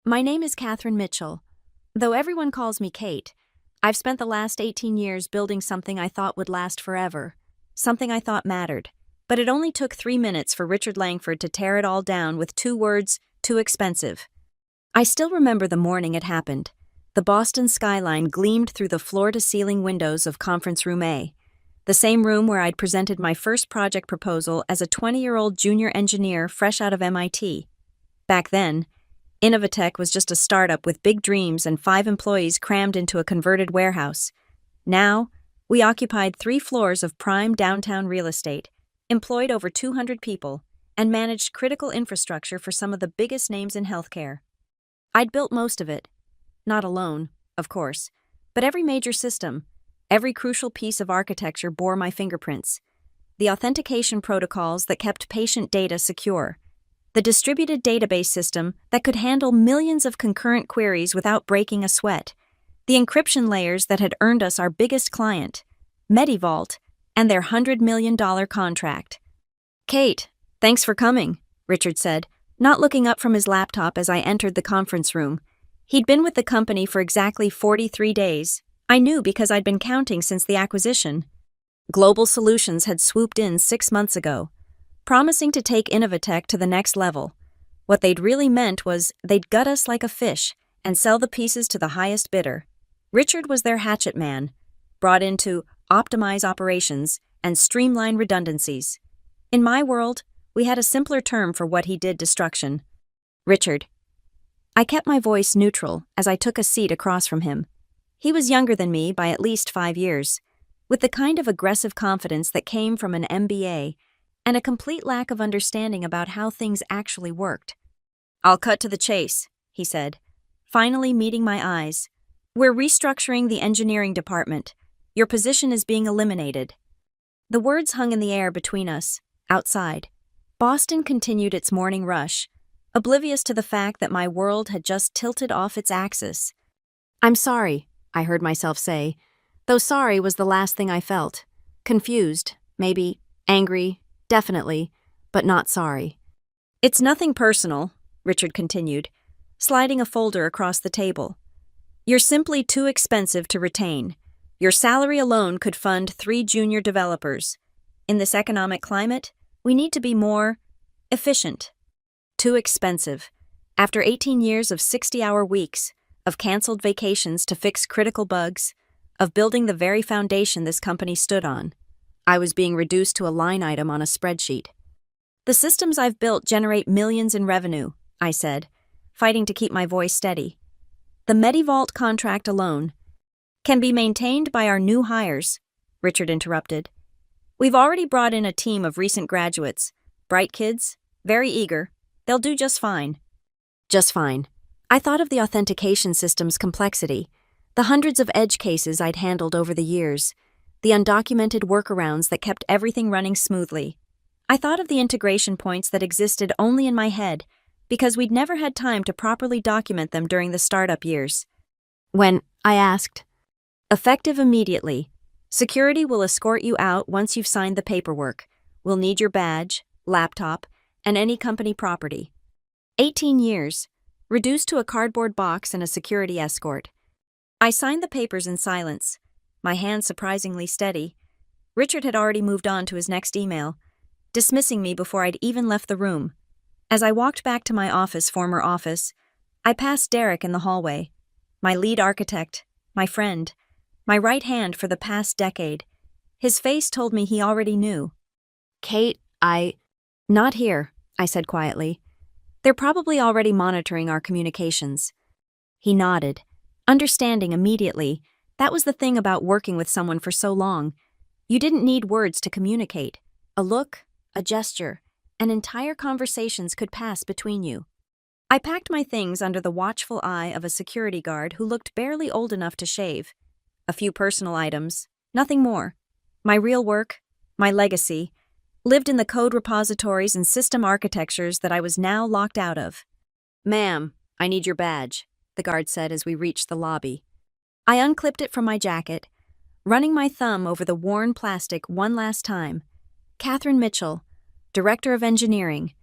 My name is Catherine Mitchell. Though everyone calls me Kate, I've spent the last 18 years building something I thought would last forever, something I thought mattered. But it only took 3 minutes for Richard Langford to tear it all down with 2 words: too expensive. I still remember the morning it happened. The Boston skyline gleamed through the floor-to-ceiling windows of Conference Room A, the same room where I'd presented my first project proposal as a 20-year-old junior engineer fresh out of MIT. Back then, Innovatech was just a startup with big dreams and 5 employees crammed into a converted warehouse. Now, we occupied 3 floors of prime downtown real estate, employed over 200 people, and managed critical infrastructure for some of the biggest names in healthcare. I'd built most of it. Not alone, of course, but every major system, every crucial piece of architecture bore my fingerprints. The authentication protocols that kept patient data secure, the distributed database system that could handle millions of concurrent queries without breaking a sweat, the encryption layers that had earned us our biggest client, MediVault, and their $100 million contract. "Kate, thanks for coming," Richard said, not looking up from his laptop as I entered the conference room. He'd been with the company for exactly 43 days. I knew because I'd been counting since the acquisition. Global Solutions had swooped in 6 months ago, promising to take Innovatech to the next level. What they'd really meant was they'd gut us like a fish and sell the pieces to the highest bidder. Richard was their hatchet man, brought in to optimize operations and streamline redundancies. In my world, we had a simpler term for what he did: destruction. Richard. I kept my voice neutral as I took a seat across from him. He was younger than me by at least 5 years, with the kind of aggressive confidence that came from an MBA and a complete lack of understanding about how things actually worked. "I'll cut to the chase," he said, finally meeting my eyes. "We're restructuring the engineering department. Your position is being eliminated." The words hung in the air between us. Outside, Boston continued its morning rush, oblivious to the fact that my world had just tilted off its axis. "I'm sorry," I heard myself say, though sorry was the last thing I felt. Confused, maybe, angry, definitely, but not sorry. "It's nothing personal," Richard continued, sliding a folder across the table. "You're simply too expensive to retain. Your salary alone could fund 3 junior developers. In this economic climate, we need to be more efficient." Too expensive. After 18 years of 60-hour weeks, of canceled vacations to fix critical bugs, of building the very foundation this company stood on, I was being reduced to a line item on a spreadsheet. "The systems I've built generate millions in revenue," I said, fighting to keep my voice steady. "The MediVault contract alone can be maintained by our new hires," Richard interrupted. "We've already brought in a team of recent graduates, bright kids, very eager. They'll do just fine." Just fine. I thought of the authentication system's complexity, the hundreds of edge cases I'd handled over the years, the undocumented workarounds that kept everything running smoothly. I thought of the integration points that existed only in my head because we'd never had time to properly document them during the startup years. When I asked, "Effective immediately. Security will escort you out once you've signed the paperwork. We'll need your badge, laptop, and any company property." 18 years, reduced to a cardboard box and a security escort. I signed the papers in silence, my hand surprisingly steady. Richard had already moved on to his next email, dismissing me before I'd even left the room. As I walked back to my former office, I passed Derek in the hallway, my lead architect, my friend, my right hand for the past decade. His face told me he already knew. "Kate, Not here," I said quietly. "They're probably already monitoring our communications." He nodded, understanding immediately. That was the thing about working with someone for so long. You didn't need words to communicate. A look, a gesture, and entire conversations could pass between you. I packed my things under the watchful eye of a security guard who looked barely old enough to shave. A few personal items, nothing more. My real work, my legacy, lived in the code repositories and system architectures that I was now locked out of. "Ma'am, I need your badge," the guard said as we reached the lobby. I unclipped it from my jacket, running my thumb over the worn plastic one last time. Catherine Mitchell, Director of Engineering.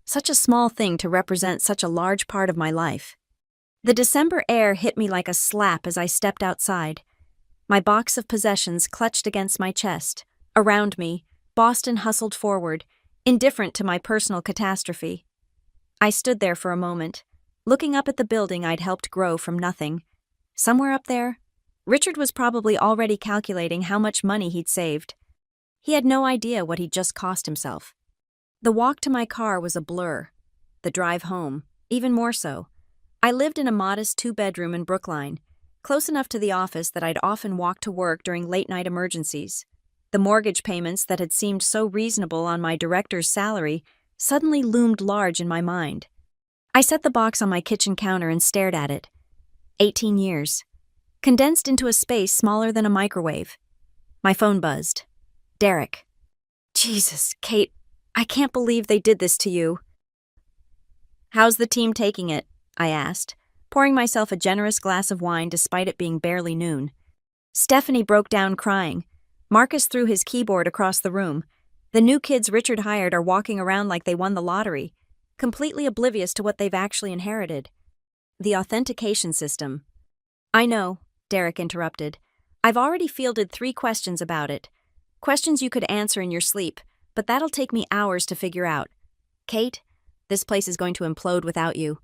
Such a small thing to represent such a large part of my life. The December air hit me like a slap as I stepped outside. My box of possessions clutched against my chest. Around me, Boston hustled forward, indifferent to my personal catastrophe. I stood there for a moment, looking up at the building I'd helped grow from nothing. Somewhere up there, Richard was probably already calculating how much money he'd saved. He had no idea what he'd just cost himself. The walk to my car was a blur. The drive home, even more so. I lived in a modest 2-bedroom in Brookline, close enough to the office that I'd often walk to work during late-night emergencies. The mortgage payments that had seemed so reasonable on my director's salary suddenly loomed large in my mind. I set the box on my kitchen counter and stared at it. 18 years. Condensed into a space smaller than a microwave. My phone buzzed. Derek. Jesus, Kate, I can't believe they did this to you. How's the team taking it? I asked, pouring myself a generous glass of wine despite it being barely noon. Stephanie broke down crying. Marcus threw his keyboard across the room. The new kids Richard hired are walking around like they won the lottery, completely oblivious to what they've actually inherited. The authentication system. I know, Derek interrupted. I've already fielded 3 questions about it. Questions you could answer in your sleep, but that'll take me hours to figure out. Kate, this place is going to implode without you.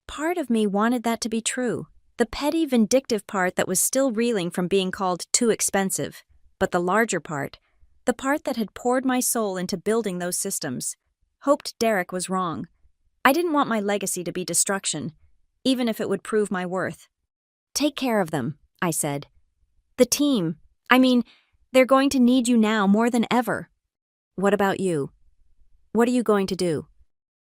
Part of me wanted that to be true, the petty, vindictive part that was still reeling from being called too expensive. But the larger part, the part that had poured my soul into building those systems, hoped Derek was wrong. I didn't want my legacy to be destruction, even if it would prove my worth. Take care of them, I said. The team, they're going to need you now more than ever. What about you? What are you going to do?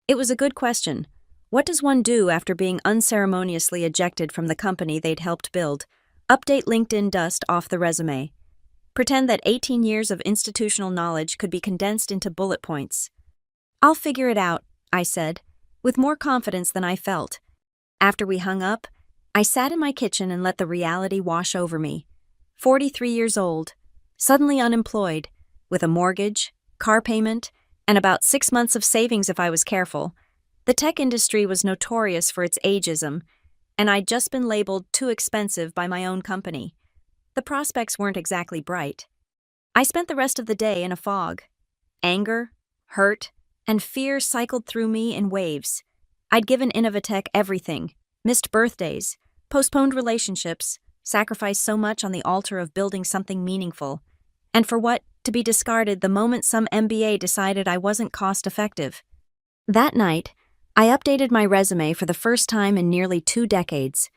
It was a good question. What does one do after being unceremoniously ejected from the company they'd helped build? Update LinkedIn dust off the resume. Pretend that 18 years of institutional knowledge could be condensed into bullet points. I'll figure it out, I said, with more confidence than I felt. After we hung up, I sat in my kitchen and let the reality wash over me. 43 years old, suddenly unemployed, with a mortgage, car payment, and about 6 months of savings if I was careful. The tech industry was notorious for its ageism, and I'd just been labeled too expensive by my own company. The prospects weren't exactly bright. I spent the rest of the day in a fog. Anger, hurt, and fear cycled through me in waves. I'd given Innovatech everything, missed birthdays, postponed relationships, sacrificed so much on the altar of building something meaningful. And for what? To be discarded the moment some MBA decided I wasn't cost-effective. That night, I updated my resume for the first time in nearly 2 decades.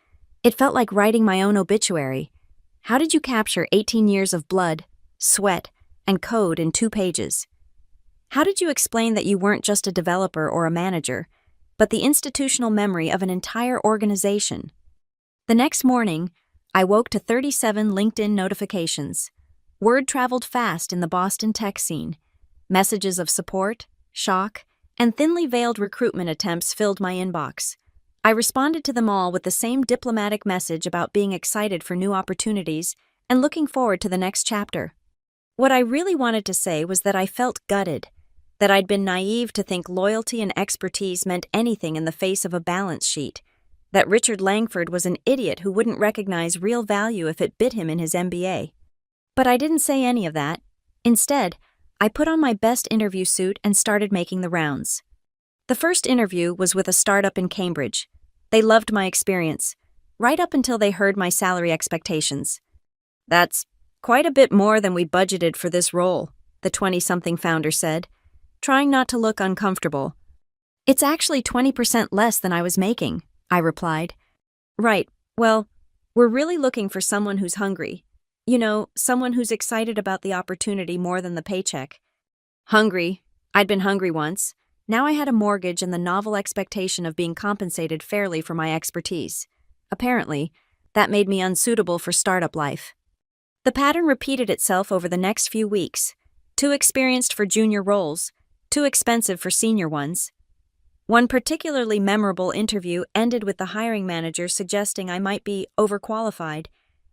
It felt like writing my own obituary. How did you capture 18 years of blood, sweat, and code in 2 pages? How did you explain that you weren't just a developer or a manager, but the institutional memory of an entire organization? The next morning, I woke to 37 LinkedIn notifications. Word traveled fast in the Boston tech scene. Messages of support, shock, and thinly veiled recruitment attempts filled my inbox. I responded to them all with the same diplomatic message about being excited for new opportunities and looking forward to the next chapter. What I really wanted to say was that I felt gutted, that I'd been naive to think loyalty and expertise meant anything in the face of a balance sheet, that Richard Langford was an idiot who wouldn't recognize real value if it bit him in his MBA. But I didn't say any of that. Instead, I put on my best interview suit and started making the rounds. The first interview was with a startup in Cambridge. They loved my experience, right up until they heard my salary expectations. That's quite a bit more than we budgeted for this role, the 20-something founder said, trying not to look uncomfortable. It's actually 20% less than I was making, I replied. Right, well, we're really looking for someone who's hungry. Someone who's excited about the opportunity more than the paycheck. Hungry. I'd been hungry once. Now I had a mortgage and the novel expectation of being compensated fairly for my expertise. Apparently, that made me unsuitable for startup life. The pattern repeated itself over the next few weeks. Too experienced for junior roles, too expensive for senior ones. One particularly memorable interview ended with the hiring manager suggesting I might be overqualified,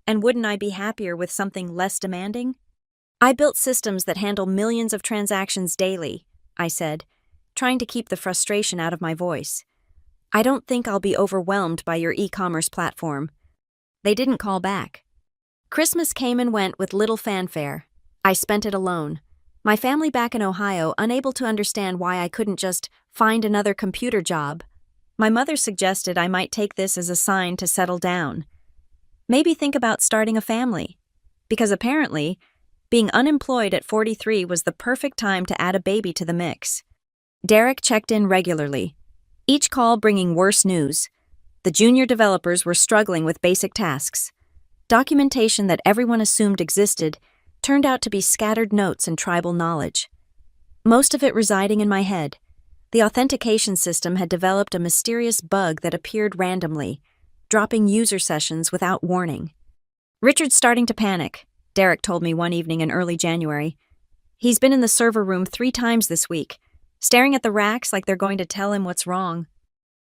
and wouldn't I be happier with something less demanding? I built systems that handle millions of transactions daily, I said, trying to keep the frustration out of my voice. I don't think I'll be overwhelmed by your e-commerce platform. They didn't call back. Christmas came and went with little fanfare. I spent it alone. My family back in Ohio unable to understand why I couldn't just find another computer job. My mother suggested I might take this as a sign to settle down. Maybe think about starting a family. Because apparently, being unemployed at 43 was the perfect time to add a baby to the mix. Derek checked in regularly, each call bringing worse news. The junior developers were struggling with basic tasks. Documentation that everyone assumed existed turned out to be scattered notes and tribal knowledge. Most of it residing in my head. The authentication system had developed a mysterious bug that appeared randomly, dropping user sessions without warning. Richard's starting to panic, Derek told me one evening in early January. He's been in the server room 3 times this week, staring at the racks like they're going to tell him what's wrong.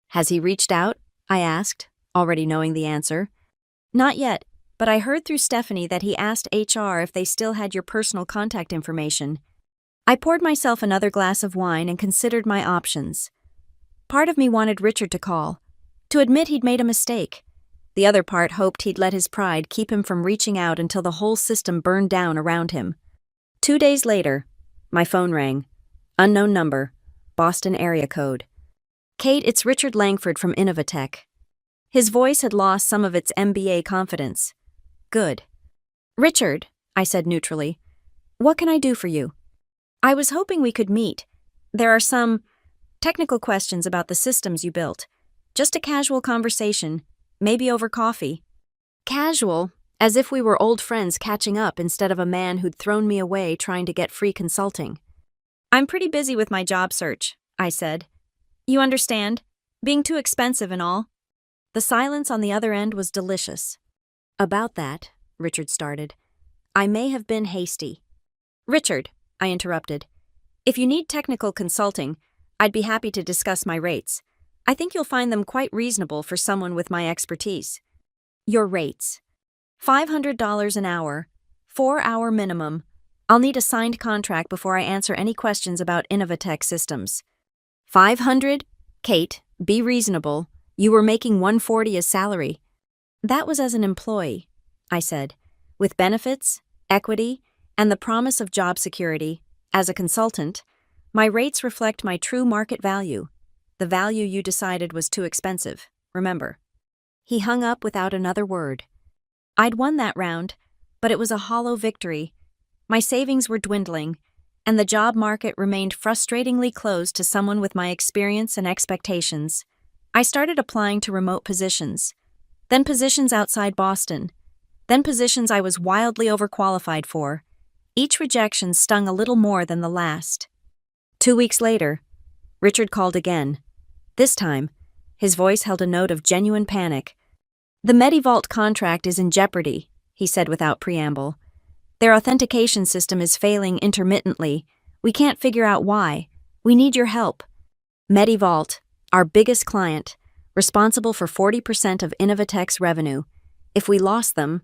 Has he reached out? I asked, already knowing the answer. Not yet, but I heard through Stephanie that he asked HR if they still had your personal contact information. I poured myself another glass of wine and considered my options. Part of me wanted Richard to call, to admit he'd made a mistake. The other part hoped he'd let his pride keep him from reaching out until the whole system burned down around him. 2 days later, my phone rang. Unknown number, Boston area code. Kate, it's Richard Langford from Innovatech. His voice had lost some of its MBA confidence. Good. Richard, I said neutrally, what can I do for you? I was hoping we could meet. There are some technical questions about the systems you built. Just a casual conversation, maybe over coffee. Casual, as if we were old friends catching up instead of a man who'd thrown me away trying to get free consulting. I'm pretty busy with my job search, I said. You understand? Being too expensive and all. The silence on the other end was delicious. About that, Richard started. I may have been hasty. Richard, I interrupted. If you need technical consulting, I'd be happy to discuss my rates. I think you'll find them quite reasonable for someone with my expertise. Your rates. $500 an hour, 4-hour minimum. I'll need a signed contract before I answer any questions about Innovatech systems. 500? Kate, be reasonable. You were making $140 as salary. That was as an employee, I said, with benefits, equity, and the promise of job security. As a consultant, my rates reflect my true market value. The value you decided was too expensive, remember. He hung up without another word. I'd won that round, but it was a hollow victory. My savings were dwindling, and the job market remained frustratingly closed to someone with my experience and expectations. I started applying to remote positions, then positions outside Boston, then positions I was wildly overqualified for. Each rejection stung a little more than the last. 2 weeks later, Richard called again. This time, his voice held a note of genuine panic. The MediVault contract is in jeopardy, he said without preamble. Their authentication system is failing intermittently. We can't figure out why. We need your help. MediVault, our biggest client, responsible for 40% of Innovatech's revenue. If we lost them...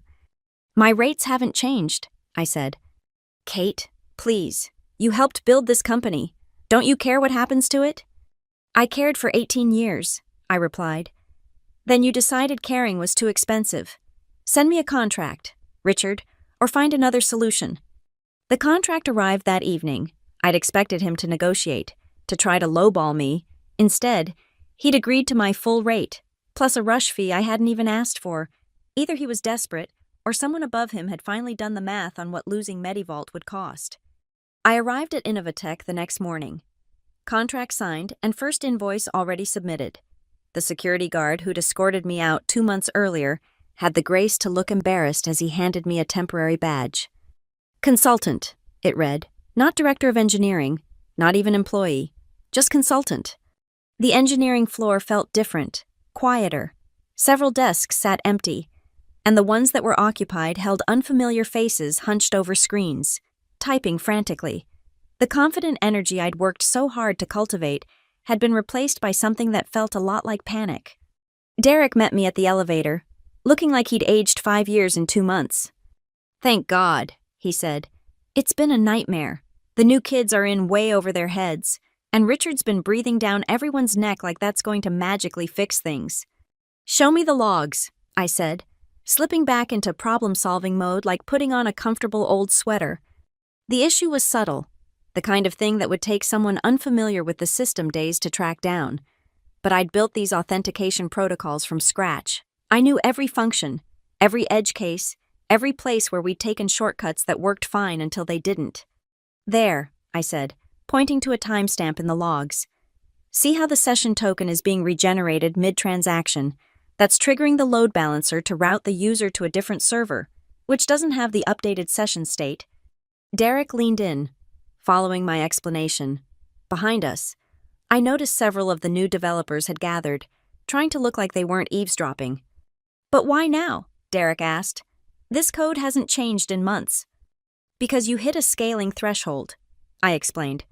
My rates haven't changed, I said. Kate, please. You helped build this company. Don't you care what happens to it? I cared for 18 years, I replied. Then you decided caring was too expensive. Send me a contract, Richard, or find another solution. The contract arrived that evening. I'd expected him to negotiate, to try to lowball me. Instead, he'd agreed to my full rate, plus a rush fee I hadn't even asked for. Either he was desperate, or someone above him had finally done the math on what losing MediVault would cost. I arrived at Innovatech the next morning. Contract signed and first invoice already submitted. The security guard who'd escorted me out 2 months earlier had the grace to look embarrassed as he handed me a temporary badge. Consultant, it read, not director of engineering, not even employee, just consultant. The engineering floor felt different, quieter. Several desks sat empty, and the ones that were occupied held unfamiliar faces hunched over screens, typing frantically. The confident energy I'd worked so hard to cultivate had been replaced by something that felt a lot like panic. Derek met me at the elevator, looking like he'd aged 5 years in 2 months. Thank God, he said. It's been a nightmare. The new kids are in way over their heads. And Richard's been breathing down everyone's neck like that's going to magically fix things. Show me the logs, I said, slipping back into problem-solving mode like putting on a comfortable old sweater. The issue was subtle, the kind of thing that would take someone unfamiliar with the system days to track down. But I'd built these authentication protocols from scratch. I knew every function, every edge case, every place where we'd taken shortcuts that worked fine until they didn't. There, I said, pointing to a timestamp in the logs. See how the session token is being regenerated mid-transaction? That's triggering the load balancer to route the user to a different server, which doesn't have the updated session state. Derek leaned in, following my explanation. Behind us, I noticed several of the new developers had gathered, trying to look like they weren't eavesdropping. But why now? Derek asked. This code hasn't changed in months. Because you hit a scaling threshold, I explained.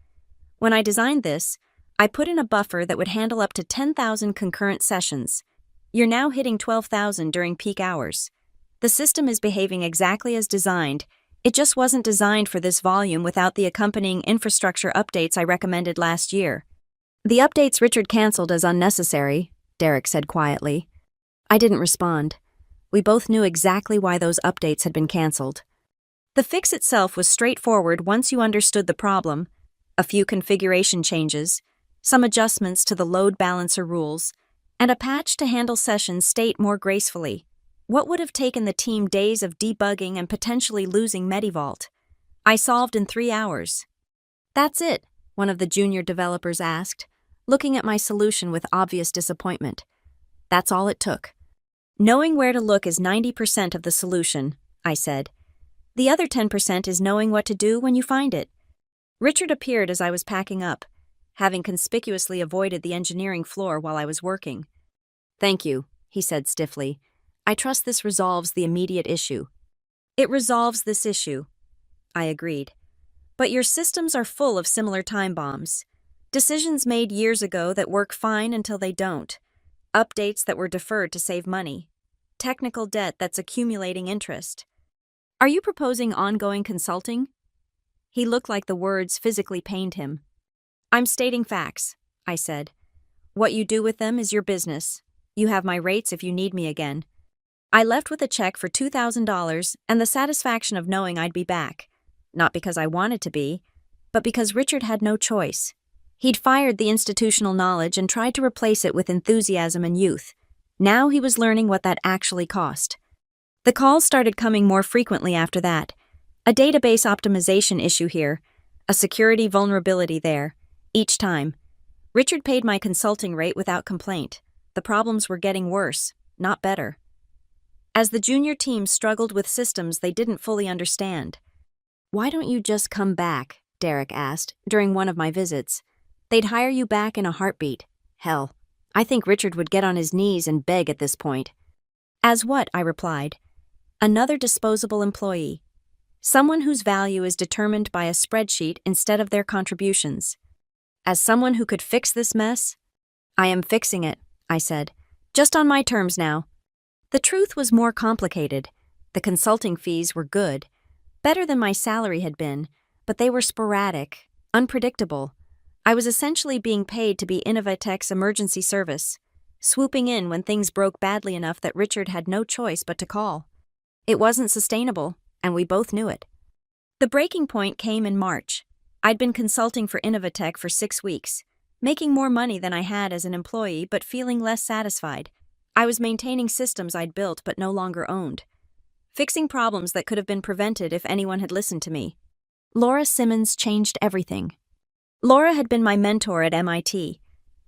When I designed this, I put in a buffer that would handle up to 10,000 concurrent sessions. You're now hitting 12,000 during peak hours. The system is behaving exactly as designed. It just wasn't designed for this volume without the accompanying infrastructure updates I recommended last year. The updates Richard canceled as unnecessary, Derek said quietly. I didn't respond. We both knew exactly why those updates had been canceled. The fix itself was straightforward once you understood the problem. A few configuration changes, some adjustments to the load balancer rules, and a patch to handle session state more gracefully. What would have taken the team days of debugging and potentially losing Medivault? I solved in 3 hours. That's it, one of the junior developers asked, looking at my solution with obvious disappointment. That's all it took. Knowing where to look is 90% of the solution, I said. The other 10% is knowing what to do when you find it. Richard appeared as I was packing up, having conspicuously avoided the engineering floor while I was working. Thank you, he said stiffly. I trust this resolves the immediate issue. It resolves this issue, I agreed. But your systems are full of similar time bombs. Decisions made years ago that work fine until they don't. Updates that were deferred to save money. Technical debt that's accumulating interest. Are you proposing ongoing consulting? He looked like the words physically pained him. I'm stating facts, I said. What you do with them is your business. You have my rates if you need me again. I left with a check for $2,000 and the satisfaction of knowing I'd be back. Not because I wanted to be, but because Richard had no choice. He'd fired the institutional knowledge and tried to replace it with enthusiasm and youth. Now he was learning what that actually cost. The calls started coming more frequently after that. A database optimization issue here, a security vulnerability there, each time. Richard paid my consulting rate without complaint. The problems were getting worse, not better. As the junior team struggled with systems they didn't fully understand. Why don't you just come back? Derek asked during one of my visits. They'd hire you back in a heartbeat. Hell, I think Richard would get on his knees and beg at this point. As what? I replied. Another disposable employee. Someone whose value is determined by a spreadsheet instead of their contributions. As someone who could fix this mess? I am fixing it, I said. Just on my terms now. The truth was more complicated. The consulting fees were good, better than my salary had been, but they were sporadic, unpredictable. I was essentially being paid to be Innovatech's emergency service, swooping in when things broke badly enough that Richard had no choice but to call. It wasn't sustainable, and we both knew it. The breaking point came in March. I'd been consulting for Innovatech for 6 weeks, making more money than I had as an employee but feeling less satisfied. I was maintaining systems I'd built but no longer owned. Fixing problems that could have been prevented if anyone had listened to me. Laura Simmons changed everything. Laura had been my mentor at MIT,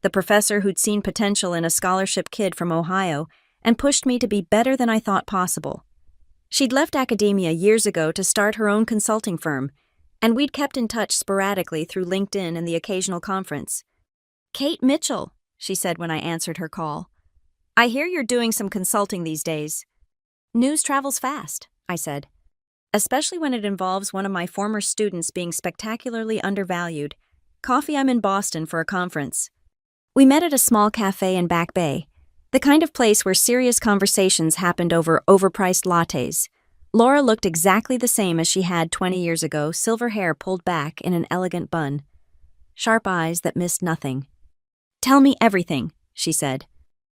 the professor who'd seen potential in a scholarship kid from Ohio and pushed me to be better than I thought possible. She'd left academia years ago to start her own consulting firm, and we'd kept in touch sporadically through LinkedIn and the occasional conference. Kate Mitchell, she said when I answered her call. I hear you're doing some consulting these days. News travels fast, I said. Especially when it involves one of my former students being spectacularly undervalued. Coffee, I'm in Boston for a conference. We met at a small cafe in Back Bay, the kind of place where serious conversations happened over overpriced lattes. Laura looked exactly the same as she had 20 years ago, silver hair pulled back in an elegant bun. sharp eyes that missed nothing. "Tell me everything," she said.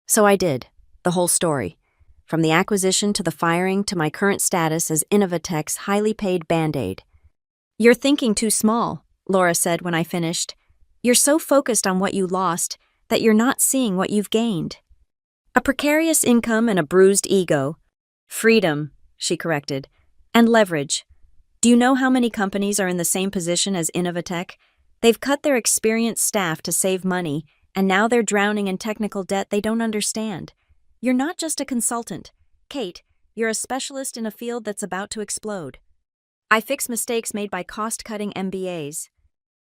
So I did, the whole story. From the acquisition to the firing to my current status as Innovatech's highly paid Band-Aid. "You're thinking too small," Laura said when I finished. "You're so focused on what you lost that you're not seeing what you've gained. A precarious income and a bruised ego. Freedom," she corrected, "and leverage. Do you know how many companies are in the same position as Innovatech? They've cut their experienced staff to save money, and now they're drowning in technical debt they don't understand. You're not just a consultant. Kate, you're a specialist in a field that's about to explode. I fix mistakes made by cost-cutting MBAs.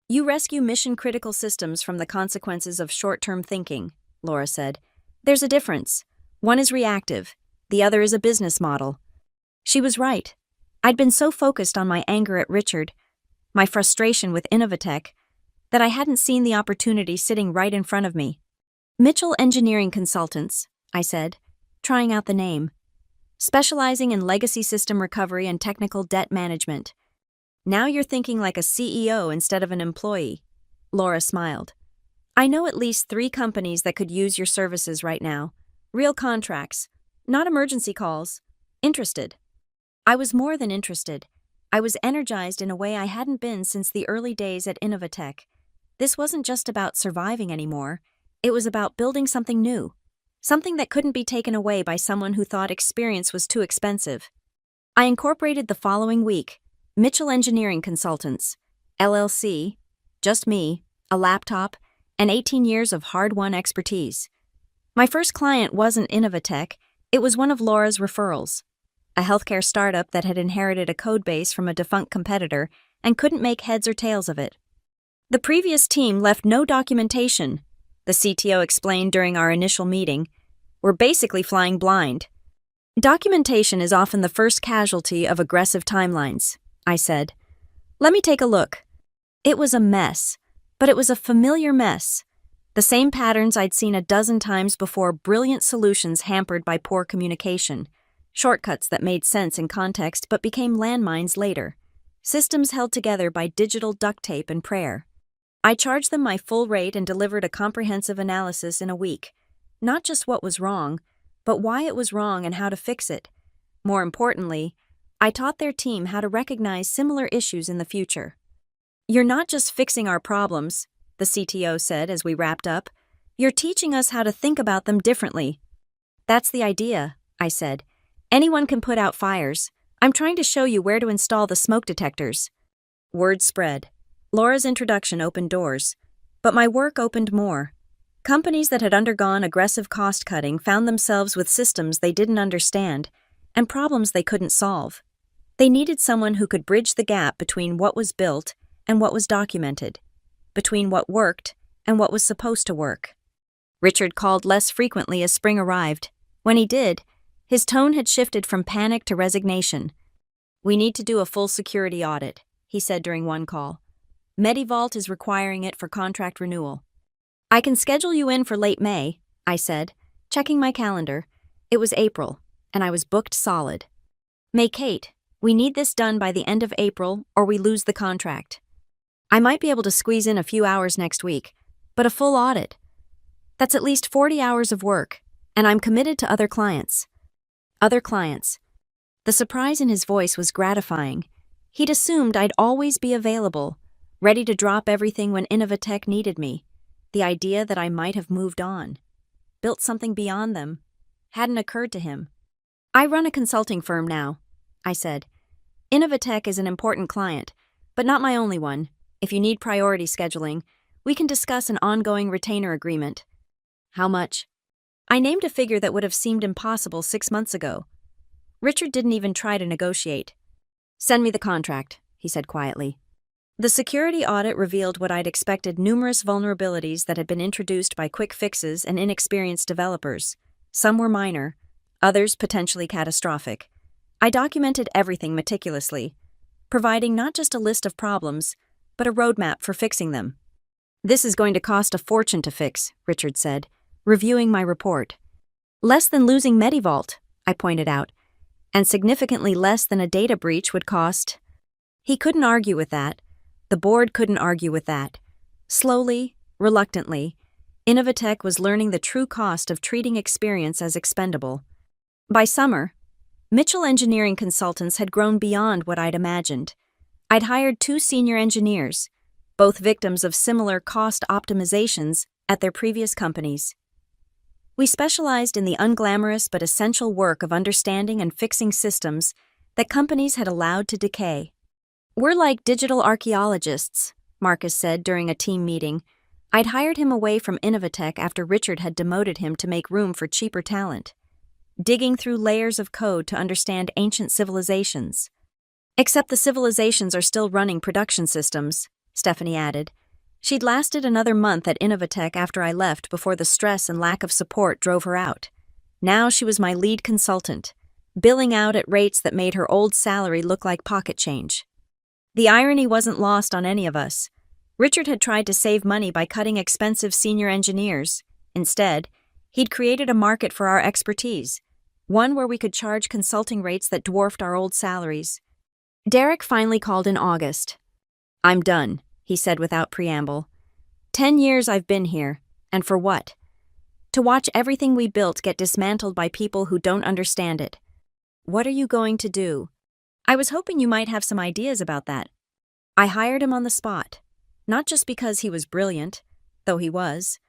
You rescue mission-critical systems from the consequences of short-term thinking," Laura said. "There's a difference. One is reactive. The other is a business model." She was right. I'd been so focused on my anger at Richard, my frustration with Innovatech, that I hadn't seen the opportunity sitting right in front of me. "Mitchell Engineering Consultants," I said, trying out the name. "Specializing in legacy system recovery and technical debt management. Now you're thinking like a CEO instead of an employee." Laura smiled. "I know at least 3 companies that could use your services right now. Real contracts, not emergency calls. Interested." I was more than interested. I was energized in a way I hadn't been since the early days at Innovatech. This wasn't just about surviving anymore. It was about building something new. Something that couldn't be taken away by someone who thought experience was too expensive. I incorporated the following week. Mitchell Engineering Consultants, LLC, just me, a laptop, and 18 years of hard-won expertise. My first client wasn't Innovatech, it was one of Laura's referrals. A healthcare startup that had inherited a codebase from a defunct competitor and couldn't make heads or tails of it. The previous team left no documentation, the CTO explained during our initial meeting. "We're basically flying blind." "Documentation is often the first casualty of aggressive timelines," I said. "Let me take a look." It was a mess, but it was a familiar mess. The same patterns I'd seen a dozen times before, brilliant solutions hampered by poor communication, shortcuts that made sense in context but became landmines later, systems held together by digital duct tape and prayer. I charged them my full rate and delivered a comprehensive analysis in a week. Not just what was wrong, but why it was wrong and how to fix it. More importantly, I taught their team how to recognize similar issues in the future. "You're not just fixing our problems," the CTO said as we wrapped up. "You're teaching us how to think about them differently." "That's the idea," I said. "Anyone can put out fires. I'm trying to show you where to install the smoke detectors." Word spread. Laura's introduction opened doors, but my work opened more. Companies that had undergone aggressive cost-cutting found themselves with systems they didn't understand and problems they couldn't solve. They needed someone who could bridge the gap between what was built and what was documented, between what worked and what was supposed to work. Richard called less frequently as spring arrived. When he did, his tone had shifted from panic to resignation. "We need to do a full security audit," he said during one call. "Medivault is requiring it for contract renewal." "I can schedule you in for late May," I said, checking my calendar. It was April, and I was booked solid. "May Kate, we need this done by the end of April or we lose the contract. I might be able to squeeze in a few hours next week, but a full audit. That's at least 40 hours of work, and I'm committed to other clients." Other clients. The surprise in his voice was gratifying. He'd assumed I'd always be available, ready to drop everything when Innovatech needed me. The idea that I might have moved on, built something beyond them, hadn't occurred to him. "I run a consulting firm now," I said. "Innovatech is an important client, but not my only one. If you need priority scheduling, we can discuss an ongoing retainer agreement." "How much?" I named a figure that would have seemed impossible 6 months ago. Richard didn't even try to negotiate. "Send me the contract," he said quietly. The security audit revealed what I'd expected: numerous vulnerabilities that had been introduced by quick fixes and inexperienced developers. Some were minor, others potentially catastrophic. I documented everything meticulously, providing not just a list of problems, but a roadmap for fixing them. "This is going to cost a fortune to fix," Richard said, reviewing my report. "Less than losing Medivault," I pointed out, "and significantly less than a data breach would cost." He couldn't argue with that. The board couldn't argue with that. Slowly, reluctantly, Innovatech was learning the true cost of treating experience as expendable. By summer, Mitchell engineering consultants had grown beyond what I'd imagined. I'd hired 2 senior engineers, both victims of similar cost optimizations at their previous companies. We specialized in the unglamorous but essential work of understanding and fixing systems that companies had allowed to decay. "We're like digital archaeologists," Marcus said during a team meeting. I'd hired him away from Innovatech after Richard had demoted him to make room for cheaper talent. Digging through layers of code to understand ancient civilizations. "Except the civilizations are still running production systems," Stephanie added. She'd lasted another month at Innovatech after I left before the stress and lack of support drove her out. Now she was my lead consultant, billing out at rates that made her old salary look like pocket change. The irony wasn't lost on any of us. Richard had tried to save money by cutting expensive senior engineers. Instead, he'd created a market for our expertise, one where we could charge consulting rates that dwarfed our old salaries. Derek finally called in August. "I'm done," he said without preamble. 10 years I've been here, and for what? To watch everything we built get dismantled by people who don't understand it. What are you going to do? I was hoping you might have some ideas about that. I hired him on the spot, not just because he was brilliant, though he was,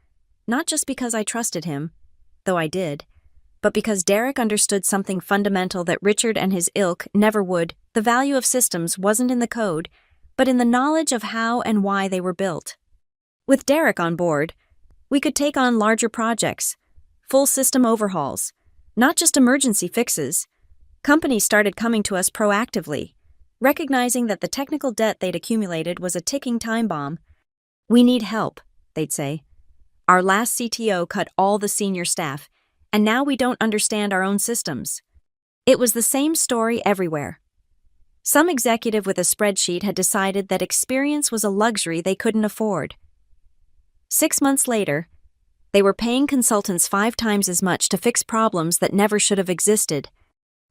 not just because I trusted him, though I did, but because Derek understood something fundamental that Richard and his ilk never would. The value of systems wasn't in the code, but in the knowledge of how and why they were built. With Derek on board, we could take on larger projects, full system overhauls, not just emergency fixes. Companies started coming to us proactively, recognizing that the technical debt they'd accumulated was a ticking time bomb. "We need help," they'd say. "Our last CTO cut all the senior staff, and now we don't understand our own systems." It was the same story everywhere. Some executive with a spreadsheet had decided that experience was a luxury they couldn't afford. 6 months later, they were paying consultants 5 times as much to fix problems that never should have existed.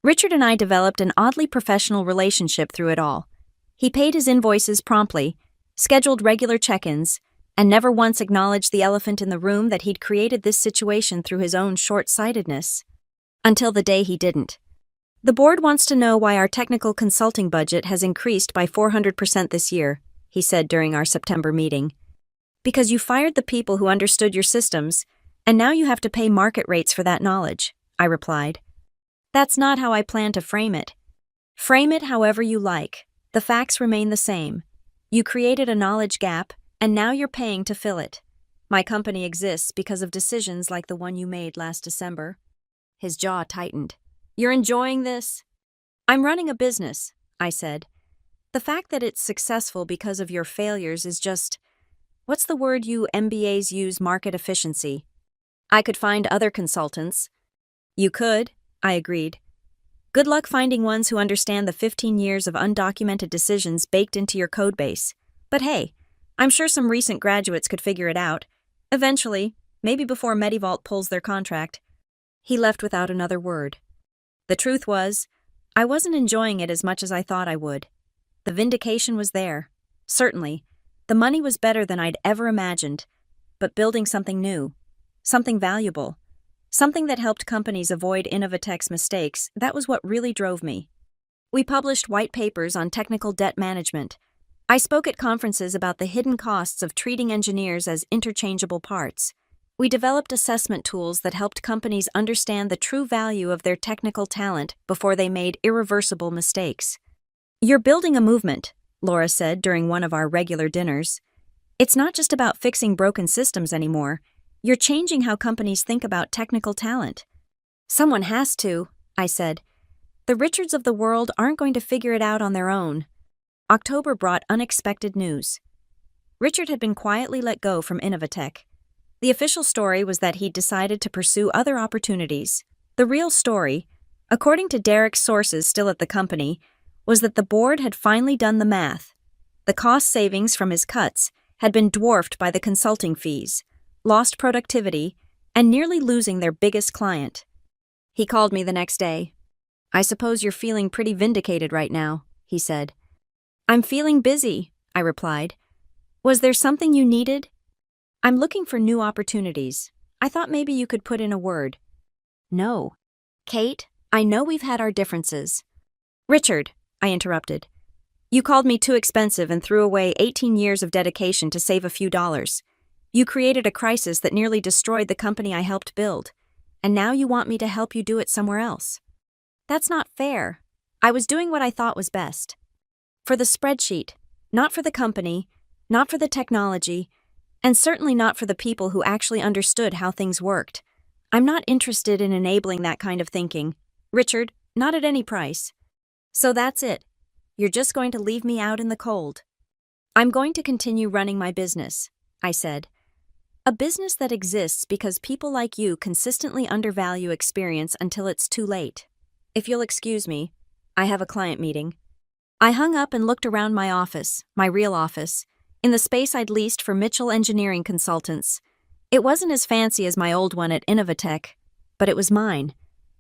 Richard and I developed an oddly professional relationship through it all. He paid his invoices promptly, scheduled regular check-ins, and never once acknowledged the elephant in the room that he'd created this situation through his own short-sightedness. Until the day he didn't. "The board wants to know why our technical consulting budget has increased by 400% this year," he said during our September meeting. "Because you fired the people who understood your systems, and now you have to pay market rates for that knowledge," I replied. "That's not how I plan to frame it. Frame it however you like. The facts remain the same. You created a knowledge gap, and now you're paying to fill it. My company exists because of decisions like the one you made last December." His jaw tightened. "You're enjoying this?" "I'm running a business," I said. "The fact that it's successful because of your failures is just, what's the word you MBAs use, market efficiency. I could find other consultants." "You could," I agreed. "Good luck finding ones who understand the 15 years of undocumented decisions baked into your codebase. But hey, I'm sure some recent graduates could figure it out. Eventually, maybe before Medivault pulls their contract." He left without another word. The truth was, I wasn't enjoying it as much as I thought I would. The vindication was there. Certainly, the money was better than I'd ever imagined. But building something new, something valuable, something that helped companies avoid Innovatech's mistakes, that was what really drove me. We published white papers on technical debt management. I spoke at conferences about the hidden costs of treating engineers as interchangeable parts. We developed assessment tools that helped companies understand the true value of their technical talent before they made irreversible mistakes. "You're building a movement," Laura said during one of our regular dinners. "It's not just about fixing broken systems anymore. You're changing how companies think about technical talent." "Someone has to," I said. "The Richards of the world aren't going to figure it out on their own." October brought unexpected news. Richard had been quietly let go from Innovatech. The official story was that he'd decided to pursue other opportunities. The real story, according to Derek's sources still at the company, was that the board had finally done the math. The cost savings from his cuts had been dwarfed by the consulting fees, lost productivity, and nearly losing their biggest client. He called me the next day. "I suppose you're feeling pretty vindicated right now," he said. "I'm feeling busy," I replied. Was there something you needed? I'm looking for new opportunities. I thought maybe you could put in a word. No. Kate, I know we've had our differences. Richard, I interrupted. You called me too expensive and threw away 18 years of dedication to save a few dollars. You created a crisis that nearly destroyed the company I helped build. And now you want me to help you do it somewhere else. That's not fair. I was doing what I thought was best. For the spreadsheet, not for the company, not for the technology, and certainly not for the people who actually understood how things worked. I'm not interested in enabling that kind of thinking. Richard, not at any price. So that's it. You're just going to leave me out in the cold. I'm going to continue running my business, I said. A business that exists because people like you consistently undervalue experience until it's too late. If you'll excuse me, I have a client meeting. I hung up and looked around my office, my real office, in the space I'd leased for Mitchell Engineering Consultants. It wasn't as fancy as my old one at Innovatech, but it was mine.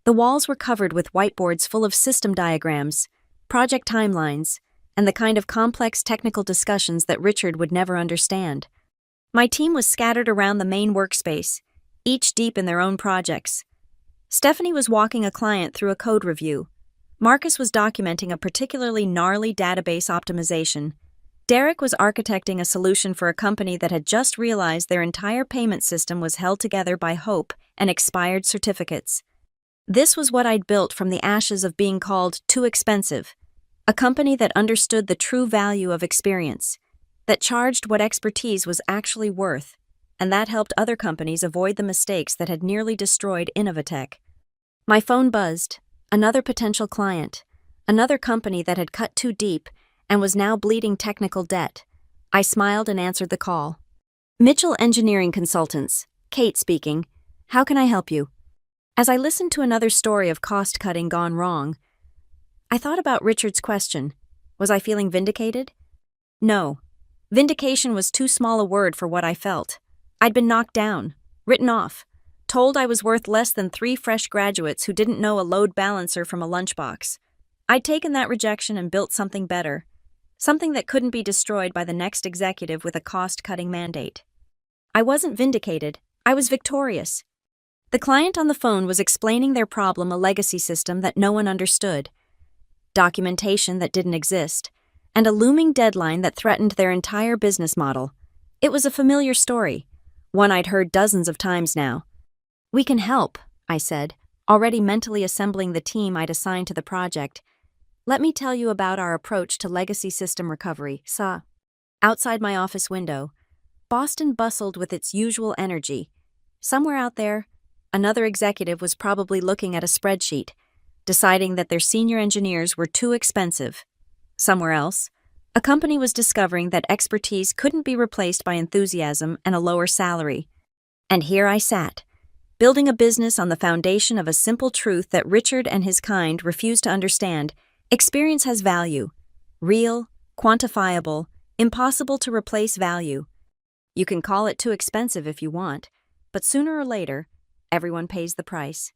The walls were covered with whiteboards full of system diagrams, project timelines, and the kind of complex technical discussions that Richard would never understand. My team was scattered around the main workspace, each deep in their own projects. Stephanie was walking a client through a code review. Marcus was documenting a particularly gnarly database optimization. Derek was architecting a solution for a company that had just realized their entire payment system was held together by hope and expired certificates. This was what I'd built from the ashes of being called too expensive. A company that understood the true value of experience, that charged what expertise was actually worth, and that helped other companies avoid the mistakes that had nearly destroyed Innovatech. My phone buzzed. Another potential client. Another company that had cut too deep and was now bleeding technical debt. I smiled and answered the call. Mitchell Engineering Consultants. Kate speaking. How can I help you? As I listened to another story of cost-cutting gone wrong, I thought about Richard's question. Was I feeling vindicated? No. Vindication was too small a word for what I felt. I'd been knocked down, written off, told I was worth less than 3 fresh graduates who didn't know a load balancer from a lunchbox. I'd taken that rejection and built something better, something that couldn't be destroyed by the next executive with a cost-cutting mandate. I wasn't vindicated, I was victorious. The client on the phone was explaining their problem, a legacy system that no one understood, documentation that didn't exist, and a looming deadline that threatened their entire business model. It was a familiar story, one I'd heard dozens of times now. We can help, I said, already mentally assembling the team I'd assigned to the project. Let me tell you about our approach to legacy system recovery, SA. Outside my office window, Boston bustled with its usual energy. Somewhere out there, another executive was probably looking at a spreadsheet, deciding that their senior engineers were too expensive. Somewhere else, a company was discovering that expertise couldn't be replaced by enthusiasm and a lower salary. And here I sat, building a business on the foundation of a simple truth that Richard and his kind refused to understand. Experience has value. Real, quantifiable, impossible to replace value. You can call it too expensive if you want, but sooner or later, everyone pays the price.